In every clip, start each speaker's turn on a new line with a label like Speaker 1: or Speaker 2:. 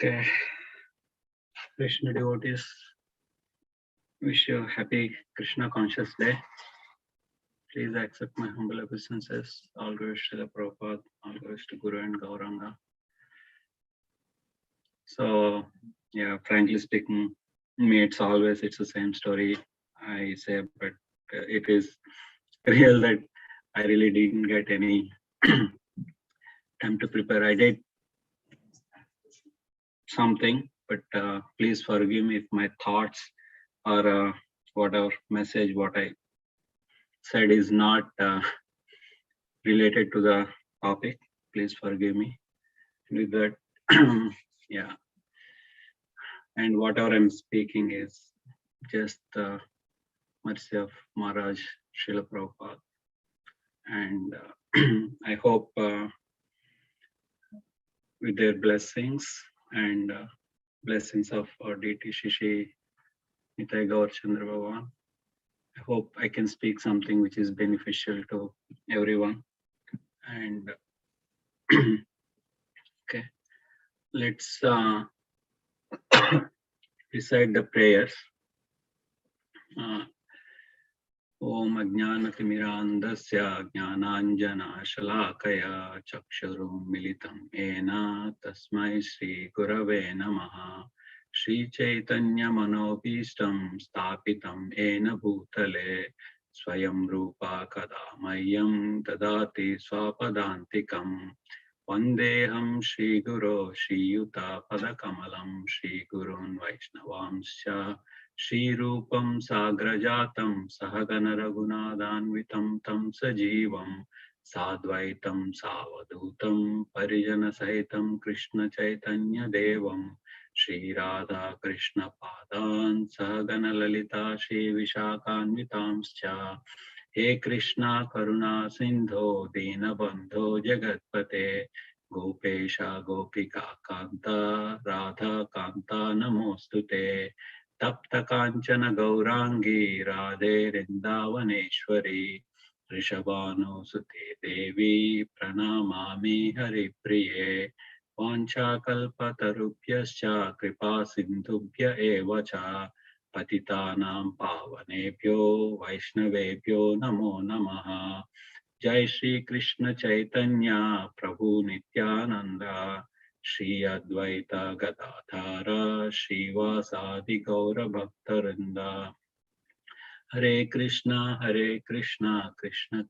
Speaker 1: Okay, Krishna devotees, wish you a happy Krishna conscious day. Please accept my humble obeisances. All glories to the Prabhupada, all glories to Guru and Gauranga. So, yeah, frankly speaking, me, it's the same story I say, but it is real that I really didn't get any time to prepare. I did something, but please forgive me if my thoughts or whatever message, what I said is not related to the topic. Please forgive me with that. Yeah, and whatever I'm speaking is just the mercy of Maharaj Srila Prabhupada, and I hope with their blessings and blessings of our deity Shishi Nitai Gaur Chandra Bhagavan, I hope I can speak something which is beneficial to everyone. And okay, let's recite the prayers. Om Ajnanatimirandasya Jnananjana Chakshurum Militam Ena Tasmai Shri Gurave Namaha Shri Chaitanya Manobhistam Stapitam Ena Bhutale Swayam Rupa Kadamayam Tadati Swapadantikam Vandeham Shri Guru Shri Yuta Padakamalam Shri Gurun Vaishnavamsya Shri Rupam Sagrajatam Sahagana Raghunadanvitam Tam Sajivam Sadvaitam Savadutam Parijana Sahitam Krishna Chaitanya Devam Shri Radha Krishna Padan Sahagana Lalita Shri Vishakhanvitamscha He Krishna Karuna Sindho Dinabandho Jagatpate Gopesha Gopika Kanta Radha Kanta Namostute Tapta Kanchana Gaurangi Radhe Rindavaneshwari Rishabhanu Sute Devi Pranamami Haripriye Vancha Kalpatarubhyascha Kripa Sindhubhya Evacha Patitanam Pavanebhyo Vaishnavebhyo Namo Namaha Jai Shri Krishna Chaitanya Prabhu Nityananda Shri Advaita Gadadhara Shri Vasadi Gaura Bhaktarinda Hare Krishna Krishna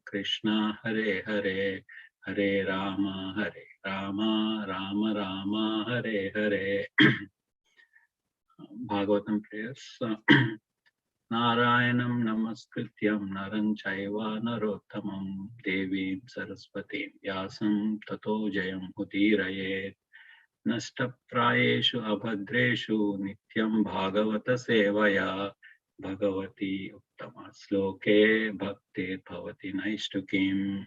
Speaker 1: Krishna Hare Hare Hare Rama Rama Rama Hare Hare Bhagavatam prayers. Narayanam Namaskrityam Naram Chaiva Narottamam Devim Saraswatim Vyasam Tato Jayam Udirayet Nashtaprayeshu Abhadreshu Nityam Bhagavata Sevaya Bhagavati Uttama Sloke Bhakti Bhavati Naishtukim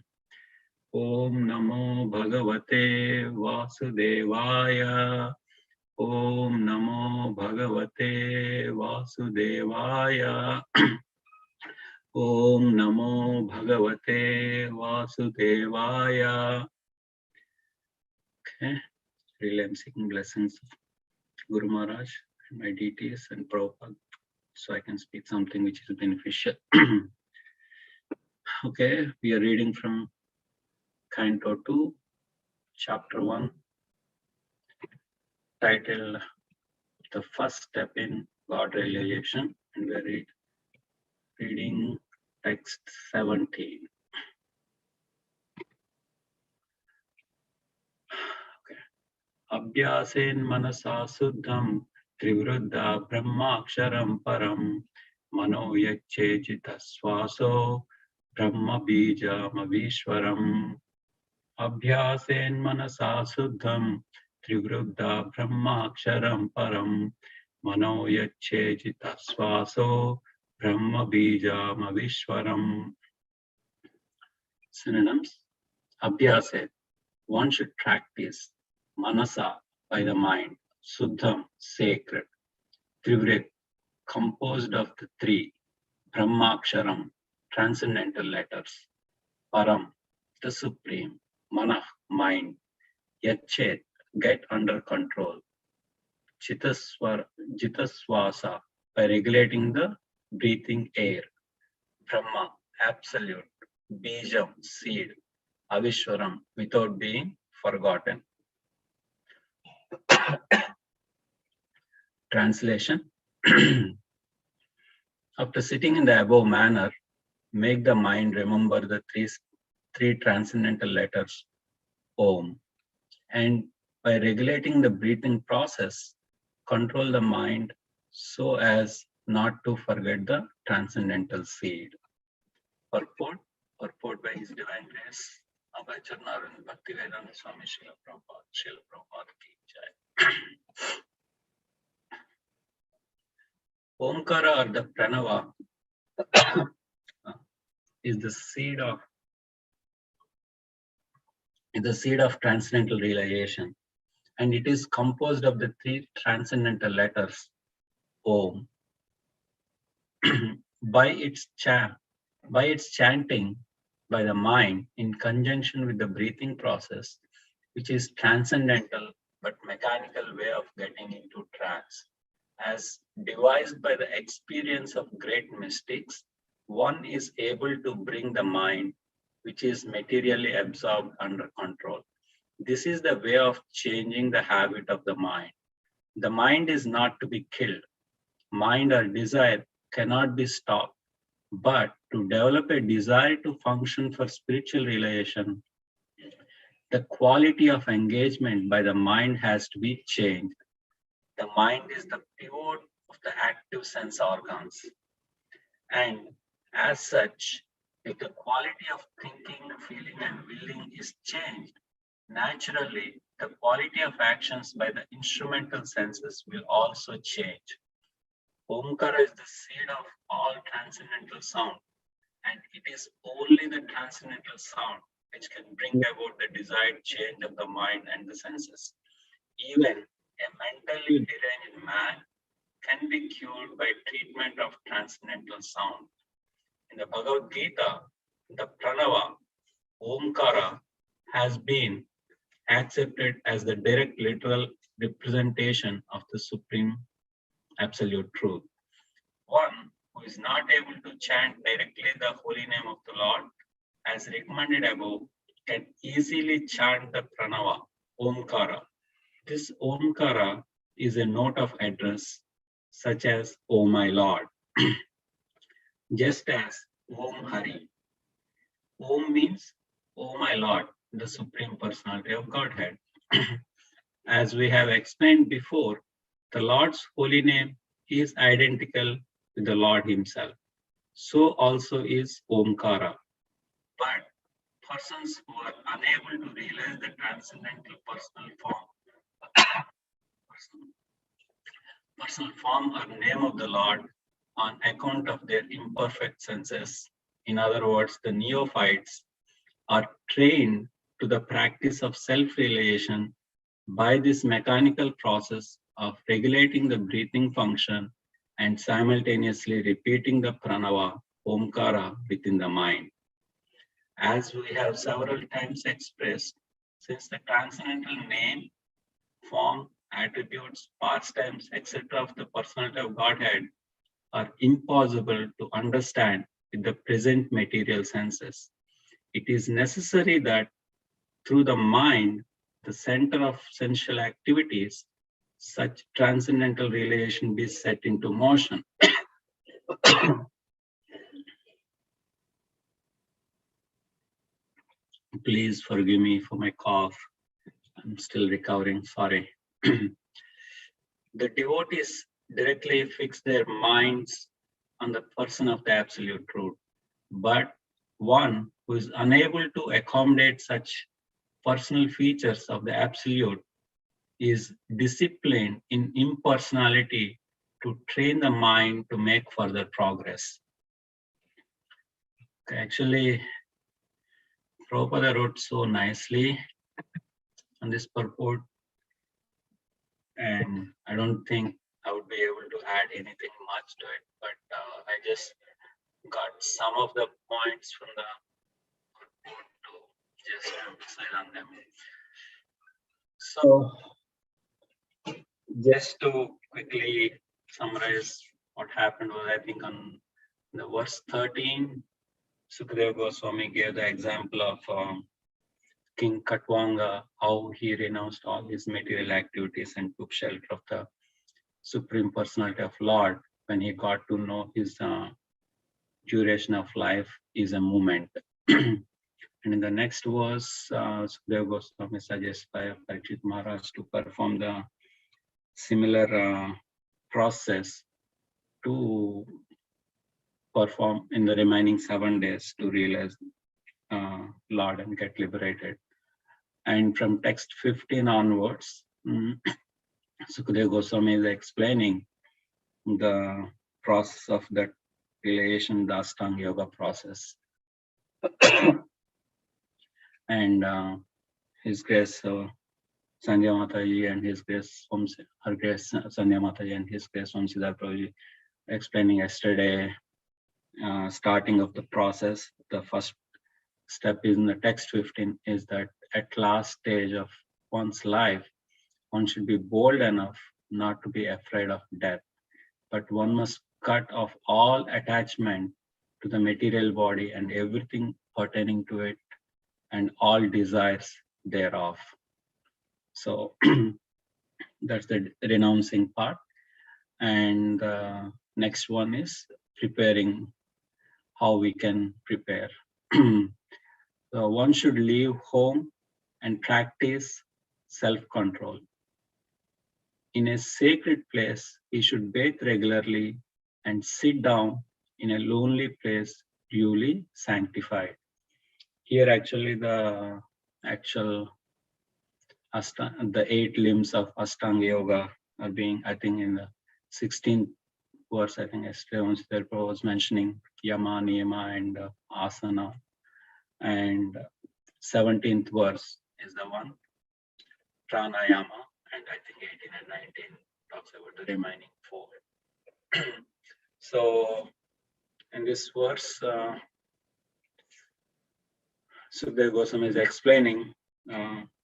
Speaker 1: Om Namo Bhagavate Vasudevaya Om Namo Bhagavate Vasudevaya Om Namo Bhagavate Vasudevaya. Okay, really I'm seeking blessings of Guru Maharaj and my deities and Prabhupada so I can speak something which is beneficial. Okay, we are reading from Canto 2, Chapter 1, titled The First Step in God Realization, and we are reading text 17. Okay. Abhyasen manasa suddham trivruddha brahmaksharam param mano yachechita swaso brahma bijam avishwaram. Abhyasen manasa suddham trivruddha brahmaksharam param mano yachechita swaso brahma bijam avishwaram. Synonyms. Abhyase, one should practice. Manasa, by the mind. Suddham, sacred. Trivrit, composed of the three. Brahmaksharam, transcendental letters. Param, the supreme. Manah, mind. Yachet, get under control. Jitaswasa, by regulating the breathing air. Brahma, absolute. Bijam, seed. Avishwaram, without being forgotten. Translation. After sitting in the above manner, make the mind remember the three transcendental letters Om, and by regulating the breathing process, control the mind so as not to forget the transcendental seed. Purport by His Divine Grace, Abhay Charnaran Bhaktivedanta Swami Srila Prabhupada ki jai. Omkara or the Pranava is the seed of transcendental realization, and it is composed of the three transcendental letters Om. By its chanting by the mind in conjunction with the breathing process, which is transcendental but mechanical way of getting into trance, as devised by the experience of great mystics, one is able to bring the mind, which is materially absorbed, under control. This is the way of changing the habit of the mind. The mind is not to be killed. Mind or desire cannot be stopped. But to develop a desire to function for spiritual realization, the quality of engagement by the mind has to be changed. The mind is the pivot of the active sense organs. And as such, if the quality of thinking, feeling, and willing is changed, naturally, the quality of actions by the instrumental senses will also change. Omkara is the seed of all transcendental sound, and it is only the transcendental sound which can bring about the desired change of the mind and the senses. Even a mentally deranged man can be cured by treatment of transcendental sound. In the Bhagavad Gita, the Pranava, Omkara, has been accepted as the direct literal representation of the Supreme Absolute Truth. One who is not able to chant directly the holy name of the Lord, as recommended above, can easily chant the Pranava, Omkara. This Omkara is a note of address, such as, O my Lord, just as Om Hari. Om means, O my Lord, the Supreme Personality of Godhead. As we have explained before, the Lord's holy name is identical with the Lord Himself. So also is Omkara. But persons who are unable to realize the transcendental personal form or name of the Lord on account of their imperfect senses, in other words, the neophytes, are trained to the practice of self-realization by this mechanical process of regulating the breathing function and simultaneously repeating the pranava, omkara, within the mind. As we have several times expressed, since the transcendental name, form, attributes, pastimes, etc. of the personality of Godhead are impossible to understand with the present material senses, it is necessary that through the mind, the center of sensual activities, such transcendental realization be set into motion. Please forgive me for my cough. I'm still recovering, sorry. The devotees directly fix their minds on the person of the Absolute Truth. But one who is unable to accommodate such personal features of the Absolute is disciplined in impersonality to train the mind to make further progress. Okay, actually, Prabhupada wrote so nicely on this purport, and I don't think I would be able to add anything much to it, but I just got some of the points from the purport to just emphasize on them. So, Just to quickly summarize what happened was, I think on the verse 13, Sukadeva Goswami gave the example of King Katwanga, how he renounced all his material activities and took shelter of the Supreme Personality of Lord when he got to know his duration of life is a moment. And in the next verse, Sukadeva Goswami suggests by Parikshit Maharaj to perform the similar process to perform in the remaining 7 days to realize Lord and get liberated. And from text 15 onwards, Sukadeva Goswami is explaining the process of that realization, the Ashtanga Yoga process. And His Grace Sanjay Mataji and His Grace Her Grace Sanjay Mataji and His Grace Vamsidhar Prabhuji explaining yesterday, starting of the process. The first step in the text 15 is that at last stage of one's life, one should be bold enough not to be afraid of death, but one must cut off all attachment to the material body and everything pertaining to it and all desires thereof. So that's the renouncing part. And next one is preparing, how we can prepare. So one should leave home and practice self-control. In a sacred place, he should bathe regularly and sit down in a lonely place duly sanctified. Here actually the actual the 8 limbs of Ashtanga Yoga are being, I think in the 16th verse, I think yesterday Prabhu was mentioning Yama, Niyama and Asana. And 17th verse is the one, Pranayama, and I think 18 and 19 talks about the remaining 4. So in this verse, Sukadeva Goswami is explaining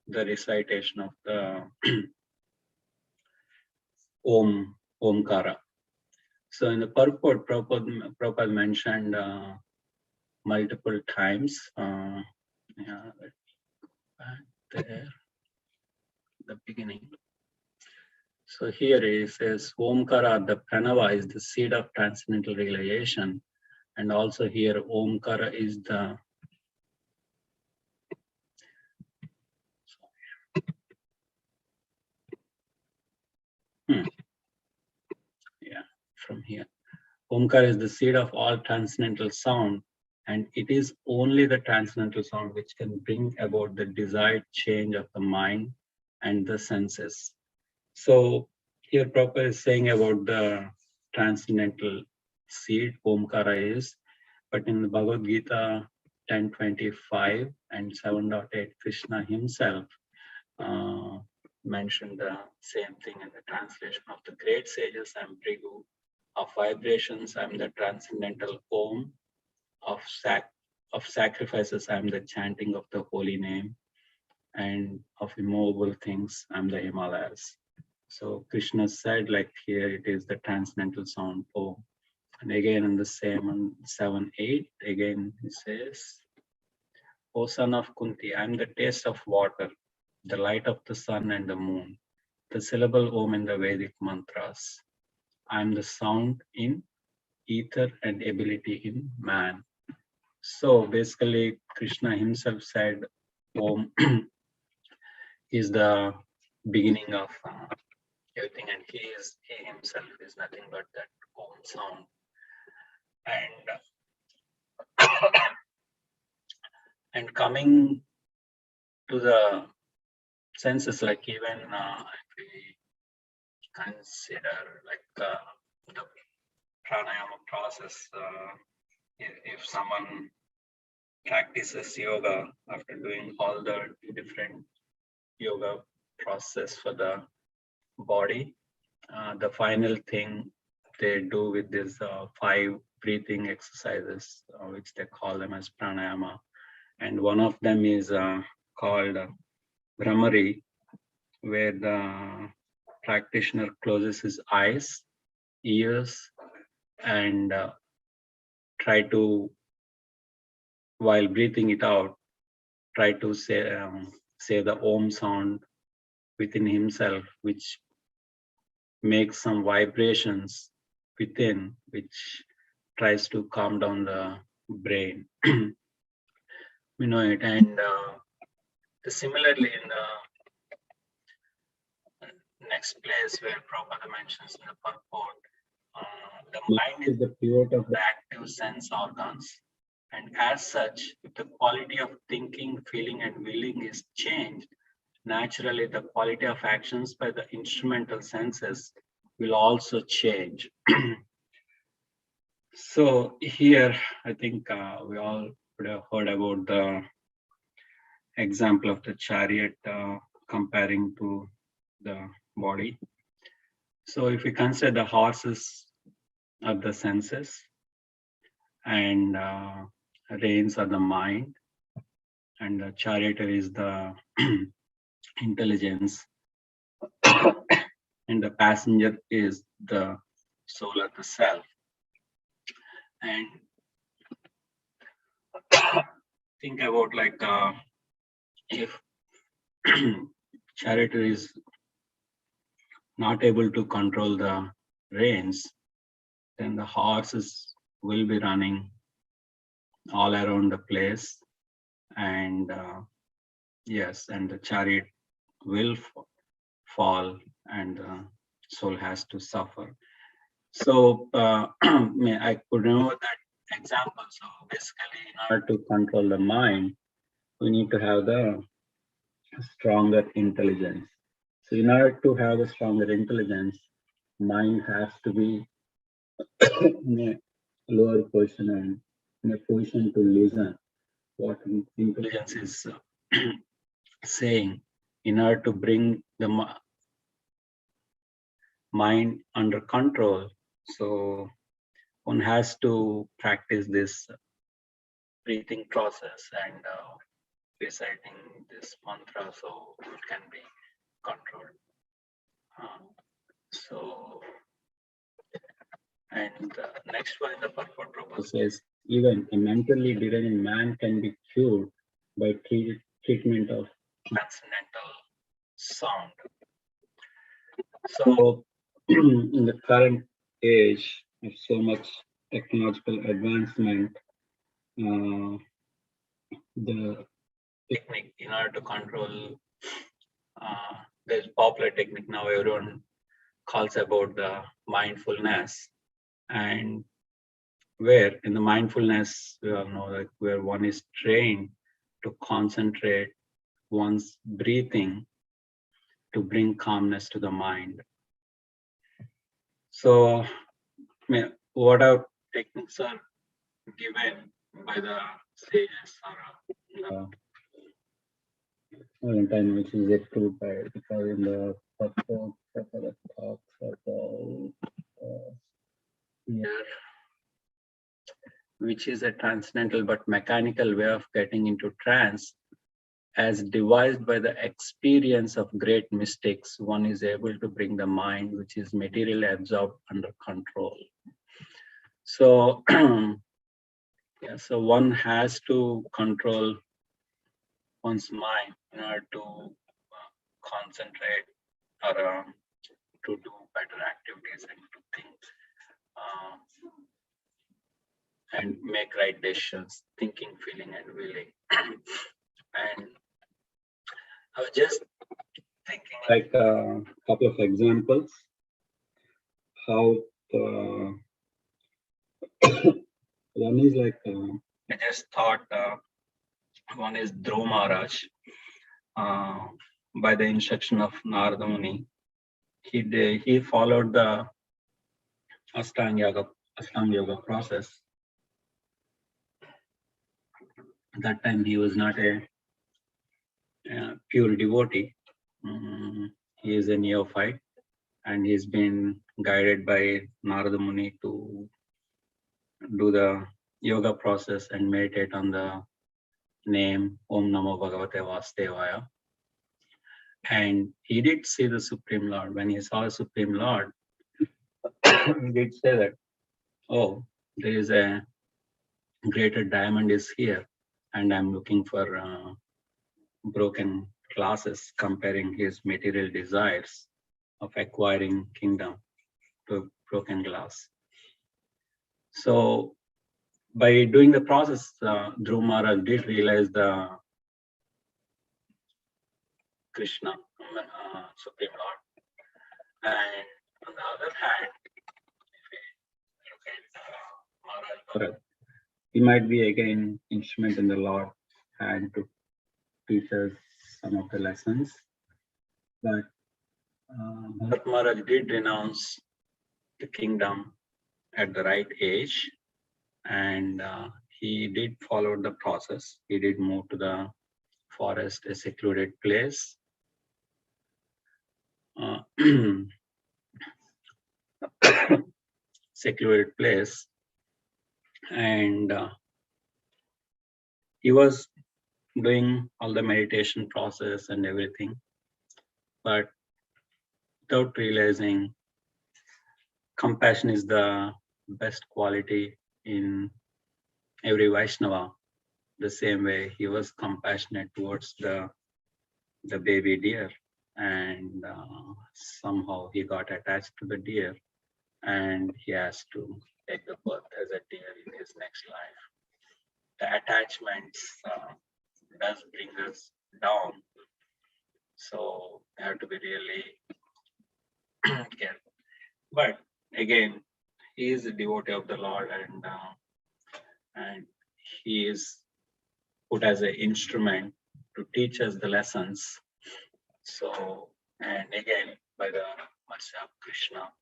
Speaker 1: the recitation of the Omkara. So in the purport, Prabhupada mentioned multiple times. There, the beginning. So here he says, Omkara, the Pranava is the seed of transcendental realization. And also here, Omkara is the from here. Omkara is the seed of all transcendental sound, and it is only the transcendental sound which can bring about the desired change of the mind and the senses. So here Prabhupada is saying about the transcendental seed, Omkara is, but in the Bhagavad Gita 10.25 and 7.8, Krishna himself mentioned the same thing in the translation of the great sages. I am Prabhu. Of vibrations, I am the transcendental Om. Of sacrifices, I am the chanting of the holy name. And of immovable things, I am the Himalayas. So Krishna said, like here, it is the transcendental sound Om. And again in the same on 7.8, again he says, O son of Kunti, I am the taste of water, the light of the sun and the moon, the syllable Om in the Vedic mantras. I am the sound in ether and ability in man. So basically, Krishna himself said, Om is the beginning of everything, and he himself is nothing but that Om sound. And coming to the senses, like even if we consider like the pranayama process, if someone practices yoga after doing all the different yoga process for the body, the final thing they do with these 5 breathing exercises, which they call them as pranayama. And one of them is called Brahmari, where the practitioner closes his eyes, ears, and try to, while breathing it out, try to say the Om sound within himself, which makes some vibrations within, which tries to calm down the brain. We know it. And similarly, in the next place where Prabhupada mentions in the purport, the mind is the pivot of the active sense organs. And as such, if the quality of thinking, feeling, and willing is changed, naturally the quality of actions by the instrumental senses will also change. So here, I think we all would have heard about the example of the chariot comparing to the body. So if we consider the horses are the senses and reins are the mind, and the charioteer is the intelligence, and the passenger is the soul of the self. And think about like if charioteer is not able to control the reins, then the horses will be running all around the place, and yes, and the chariot will fall, and the soul has to suffer. So I could remember that example. So basically, in order to control the mind, we need to have the stronger intelligence. So in order to have a stronger intelligence, mind has to be in a lower position and in a position to listen what intelligence is saying, in order to bring the mind under control. So one has to practice this breathing process and reciting this mantra so it can be controlled. So, and the next one in the purport proposal says, even a mentally deranged man can be cured by treatment of transcendental sound. So in the current age of so much technological advancement, the technique in order to control, there's popular technique now, everyone calls about the mindfulness, and where in the mindfulness, we all know that where one is trained to concentrate one's breathing to bring calmness to the mind. So what are techniques are given by the sages or time which is approved by, because in the purport talks about here, which is a transcendental but mechanical way of getting into trance, as devised by the experience of great mystics, one is able to bring the mind, which is materially absorbed, under control. So, yeah, so one has to control one's mind in order to concentrate or to do better activities and to think and make right decisions, thinking, feeling, and willing. And I was just thinking like a couple of examples how one is like I just thought one is Dhruv Maharaj, by the instruction of Narada Muni, he followed the Ashtanga Yoga process. At that time he was not a pure devotee. He is a neophyte, and he's been guided by Narada Muni to do the yoga process and meditate on the name Om Namo Bhagavate Vasudevaya. And he did see the Supreme Lord. When he saw the Supreme Lord, he did say that, oh, there is a greater diamond is here, and I'm looking for broken glasses, comparing his material desires of acquiring kingdom to broken glass. So by doing the process, Dhruv Maharaj did realize the Krishna, Supreme Lord. And on the other hand, if we look at Maharaj Bharat, he might be again instrument in the Lord hand to teach us some of the lessons. But Bharat Maharaj did renounce the kingdom at the right age, and he did follow the process. He did move to the forest, a secluded place. Secluded place, and he was doing all the meditation process and everything, but without realizing compassion is the best quality in every Vaishnava. The same way he was compassionate towards the baby deer, and somehow he got attached to the deer, and he has to take the birth as a deer in his next life. The attachments does bring us down, so we have to be really careful. But again, he is a devotee of the Lord, and he is put as an instrument to teach us the lessons. So, and again, by the mercy of Krishna,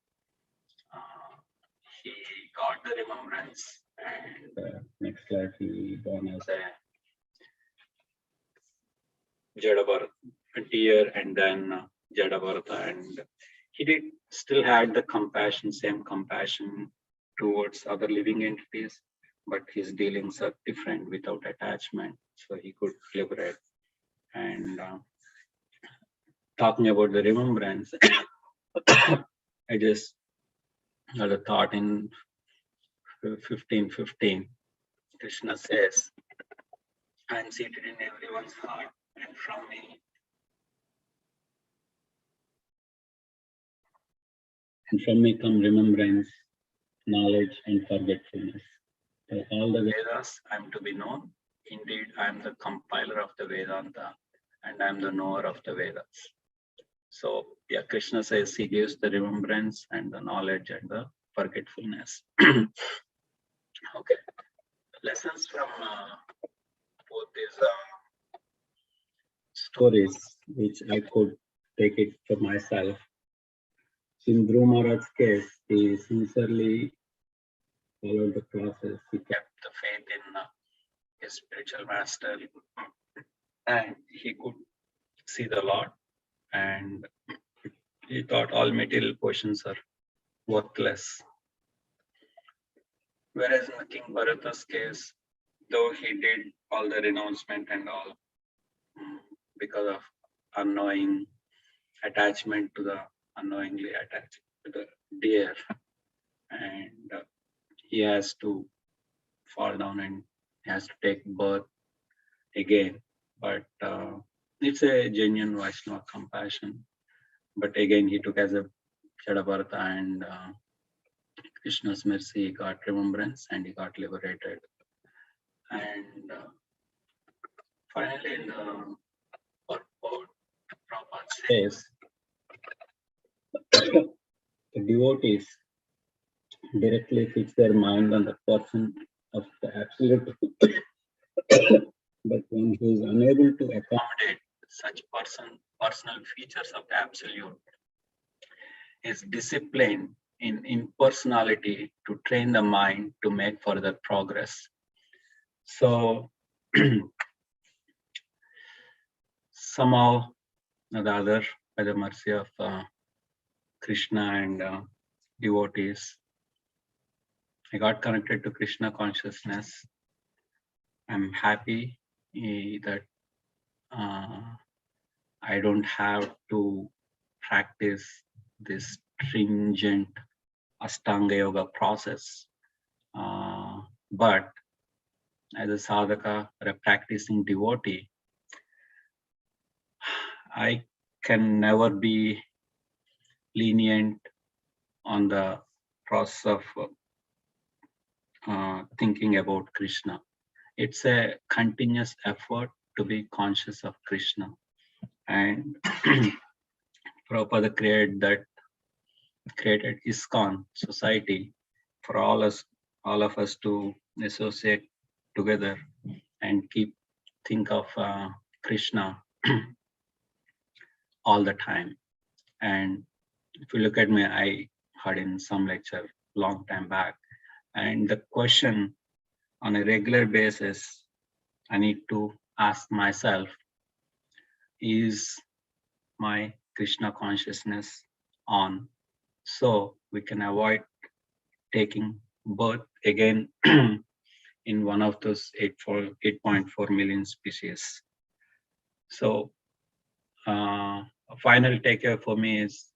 Speaker 1: he got the remembrance, and next life he born as a Jadabar, a deer, and then Jadabarta, and he did still had the compassion, same compassion towards other living entities, but his dealings are different without attachment, so he could liberate. And talking about the remembrance, I just had a thought in 15:15. Krishna says, I am seated in everyone's heart, and from me come remembrance, knowledge, and forgetfulness. By all the Vedas, I am to be known. Indeed, I am the compiler of the Vedanta, and I am the knower of the Vedas. So, yeah, Krishna says he gives the remembrance and the knowledge and the forgetfulness. Okay, lessons from both these stories, which I could take it for myself. In Dhruv Maharaj's case, he sincerely followed the process. He kept the faith in his spiritual master, and he could see the Lord, and he thought all material possessions are worthless. Whereas in the King Bharata's case, though he did all the renouncement and all, because of unknowing attachment to the unknowingly attached to the deer, and he has to fall down and he has to take birth again. But it's a genuine Vaishnava compassion. But again, he took as a Jadabharata, and Krishna's mercy, he got remembrance and he got liberated. And finally, in the purport, Prabhupada says, the devotees directly fix their mind on the person of the absolute, but one who is unable to accommodate such personal features of the absolute is disciplined in impersonality to train the mind to make further progress. So somehow or the other, by the mercy of Krishna and devotees, I got connected to Krishna consciousness. I'm happy that I I don't have to practice this stringent Ashtanga Yoga process. But as a sadhaka or a practicing devotee, I can never be lenient on the process of thinking about Krishna. It's a continuous effort to be conscious of Krishna. And Prabhupada created ISKCON society for all of us to associate together and think of Krishna all the time. And if you look at me, I heard in some lecture long time back, and the question on a regular basis I need to ask myself, is my Krishna consciousness on? So we can avoid taking birth again in one of those 8.4 million species. So a final takeaway for me is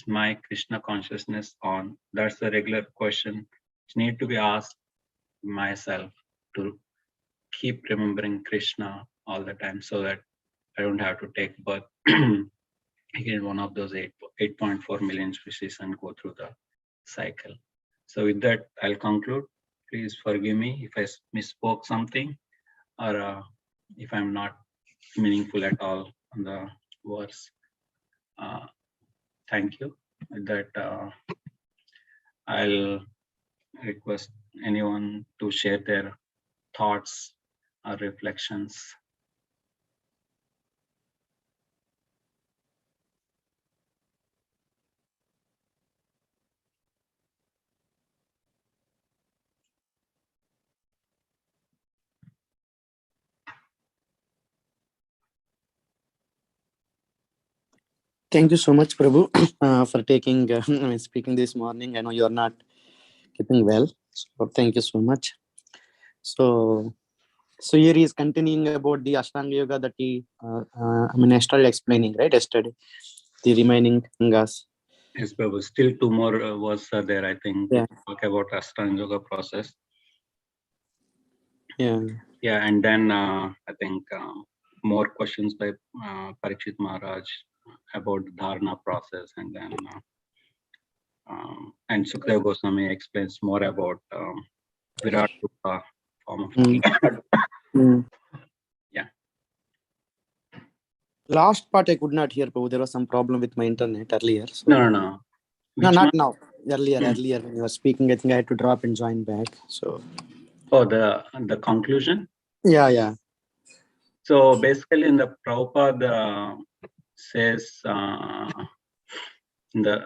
Speaker 1: my Krishna consciousness on? That's the regular question which need to be asked myself, to keep remembering Krishna all the time, so that I don't have to take birth again one of those 8.4 million species and go through the cycle. So with that, I'll conclude. Please forgive me if I misspoke something, or if I'm not meaningful at all on the words. Thank you. With that, I'll request anyone to share their thoughts or reflections.
Speaker 2: Thank you so much, Prabhu, for speaking this morning. I know you're not keeping well, so thank you so much. So here he is continuing about the Ashtanga Yoga that he, I started explaining, right, yesterday, the remaining Angas.
Speaker 1: Yes, Prabhu. Still 2 more words are there, I think,
Speaker 2: Yeah.
Speaker 1: to talk about Ashtanga Yoga process.
Speaker 2: Yeah.
Speaker 1: Yeah, and then I think more questions by Parikshit Maharaj about the dharana process, and then and Sukadeva Goswami explains more about Virat Rupa form of Lord. Yeah.
Speaker 2: Last part I could not hear, Prabhu. There was some problem with my internet earlier. So.
Speaker 1: No.
Speaker 2: No, not now. Earlier when you were speaking, I think I had to drop and join back. So.
Speaker 1: Oh, the conclusion?
Speaker 2: Yeah.
Speaker 1: So basically, in the Prabhupada says in the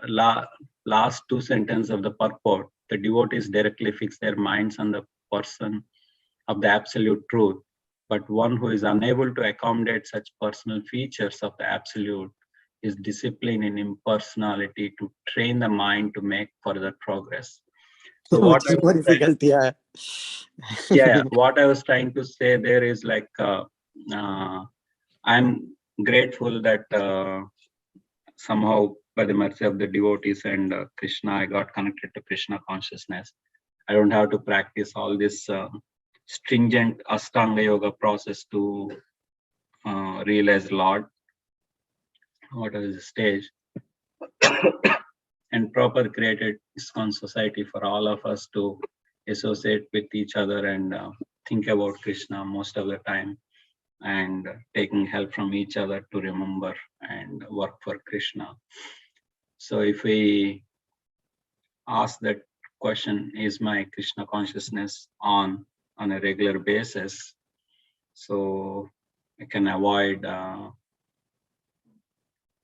Speaker 1: last 2 sentences of the purport, the devotees directly fix their minds on the person of the absolute truth. But one who is unable to accommodate such personal features of the absolute is disciplined in impersonality to train the mind to make further progress. So what
Speaker 2: is more difficult, yeah.
Speaker 1: What I was trying to say there is like I'm grateful that somehow by the mercy of the devotees and Krishna, I got connected to Krishna consciousness. I don't have to practice all this stringent Ashtanga Yoga process to realize Lord. What is the stage? And proper created ISKCON society for all of us to associate with each other and think about Krishna most of the time, and taking help from each other to remember and work for Krishna. So if we ask that question, is my Krishna consciousness on a regular basis, so I can avoid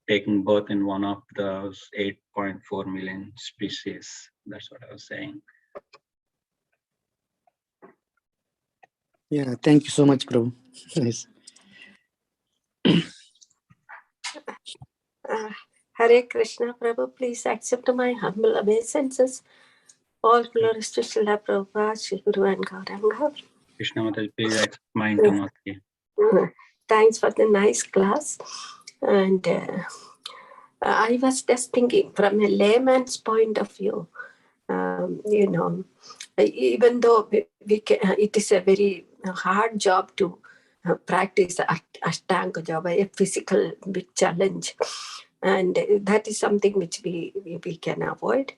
Speaker 1: taking birth in one of those 8.4 million species. That's what I was saying.
Speaker 2: Yeah, thank you so much, Prabhu. Nice.
Speaker 3: Hare Krishna, Prabhu, please accept my humble obeisances. All glories to Srila Prabhupada, Shri Guru and Gauranga.
Speaker 1: Krishna Mataji, please accept my intimacy.
Speaker 3: thanks for the nice class. And I was just thinking from a layman's point of view, even though we can, it is a very hard job to practice Ashtanga yoga, a physical big challenge, and that is something which we can avoid.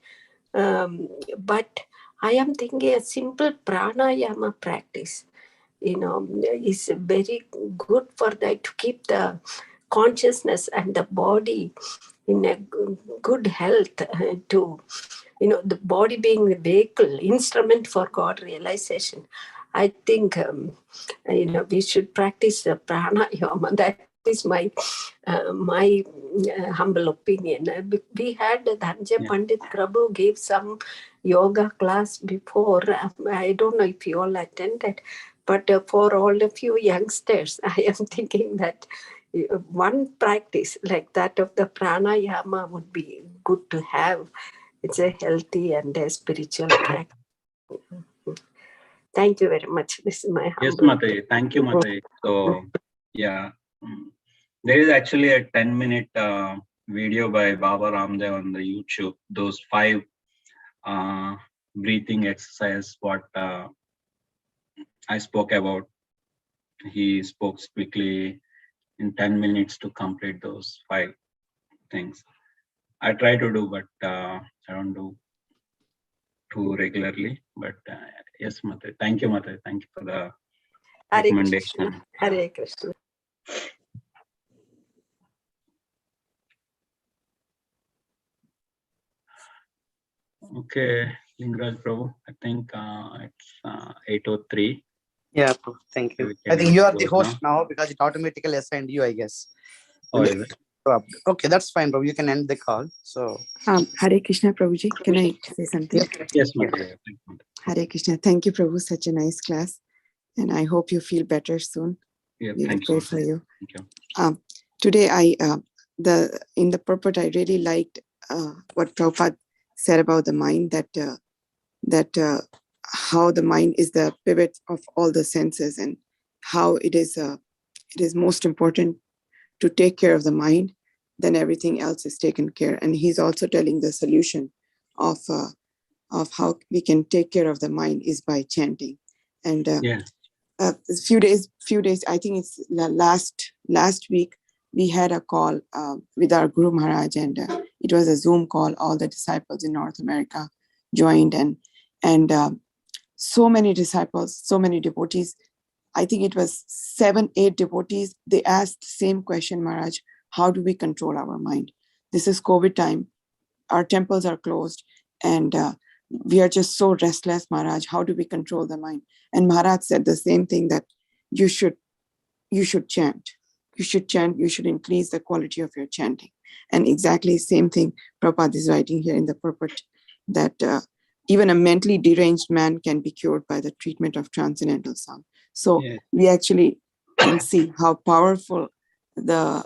Speaker 3: But I am thinking a simple pranayama practice, is very good for that, to keep the consciousness and the body in a good health, to the body being the vehicle, instrument for God realization. I think we should practice the pranayama. That is my humble opinion. We had Dhanjay Pandit Prabhu gave some yoga class before. I don't know if you all attended, but for all of you youngsters, I am thinking that one practice like that of the pranayama would be good to have. It's a healthy and a spiritual practice. Thank you very much. This is my
Speaker 1: Yes,
Speaker 3: humble.
Speaker 1: Mate. Thank you, Mate. So, yeah, there is actually a 10-minute video by Baba Ramdev on the YouTube. Those 5 breathing exercise, what I spoke about. He spoke quickly in 10 minutes to complete those 5 things. I try to do, but I don't do too regularly. But yes, Mate. Thank you, Mate. Thank you for the
Speaker 3: Hare
Speaker 1: recommendation.
Speaker 3: Krishna. Hare Krishna.
Speaker 1: Okay, Lingraj Prabhu. I think it's 8:03.
Speaker 2: Yeah, Prabhu, thank you.
Speaker 1: We
Speaker 2: I think
Speaker 1: can
Speaker 2: you are the
Speaker 1: close
Speaker 2: host now because it automatically assigned you, I guess.
Speaker 1: Oh, is it?
Speaker 2: Okay, that's fine, Prabhu. You can end the call. So,
Speaker 4: Hare Krishna, Prabhuji. Can I say something?
Speaker 1: Yes, Mate.
Speaker 4: Hare Krishna. Thank you, Prabhu. Such a nice class. And I hope you feel better soon.
Speaker 1: Yeah,
Speaker 4: We will
Speaker 1: thank
Speaker 4: pray
Speaker 1: you.
Speaker 4: for you.
Speaker 1: Thank you.
Speaker 4: Today, in the purport, I really liked what Prabhupada said about the mind, that how the mind is the pivot of all the senses, and how it is most important to take care of the mind, then everything else is taken care. And he's also telling the solution of how we can take care of the mind is by chanting. And a few days, I think it's last week, we had a call with our Guru Maharaj, and it was a Zoom call. All the disciples in North America joined, and so many disciples, so many devotees. I think it was 7-8 devotees. They asked the same question, Maharaj: how do we control our mind? This is COVID time. Our temples are closed, and we are just so restless, Maharaj. How do we control the mind? And Maharaj said the same thing, that you should chant. You should chant. You should increase the quality of your chanting. And exactly same thing Prabhupada is writing here in the purport, that even a mentally deranged man can be cured by the treatment of transcendental sound. So we actually can see how powerful the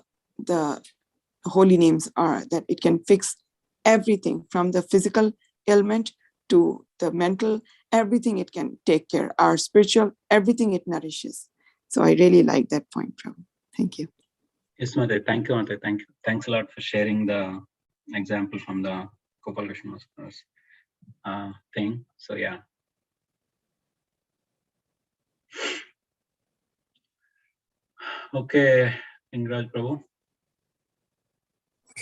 Speaker 4: holy names are, that it can fix everything from the physical ailment to the mental, everything it can take care. Our spiritual, everything it nourishes. So I really like that point, Prabhu. Thank you.
Speaker 1: Yes, Mate. Thank you, Mate. Thank you. Thanks a lot for sharing the example from the Gopal Krishna thing. So yeah. Okay, Ingraj Prabhu.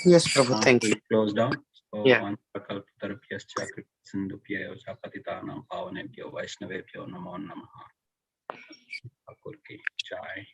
Speaker 2: yes, Prabhu, thank you.
Speaker 1: We close down. So
Speaker 2: Yeah.
Speaker 1: Antakalpatarapyascha Sindhupyayo Chapatitanam Pavanebhyo Vaishnavebhyo Namo Namaha. Thakur ki jai.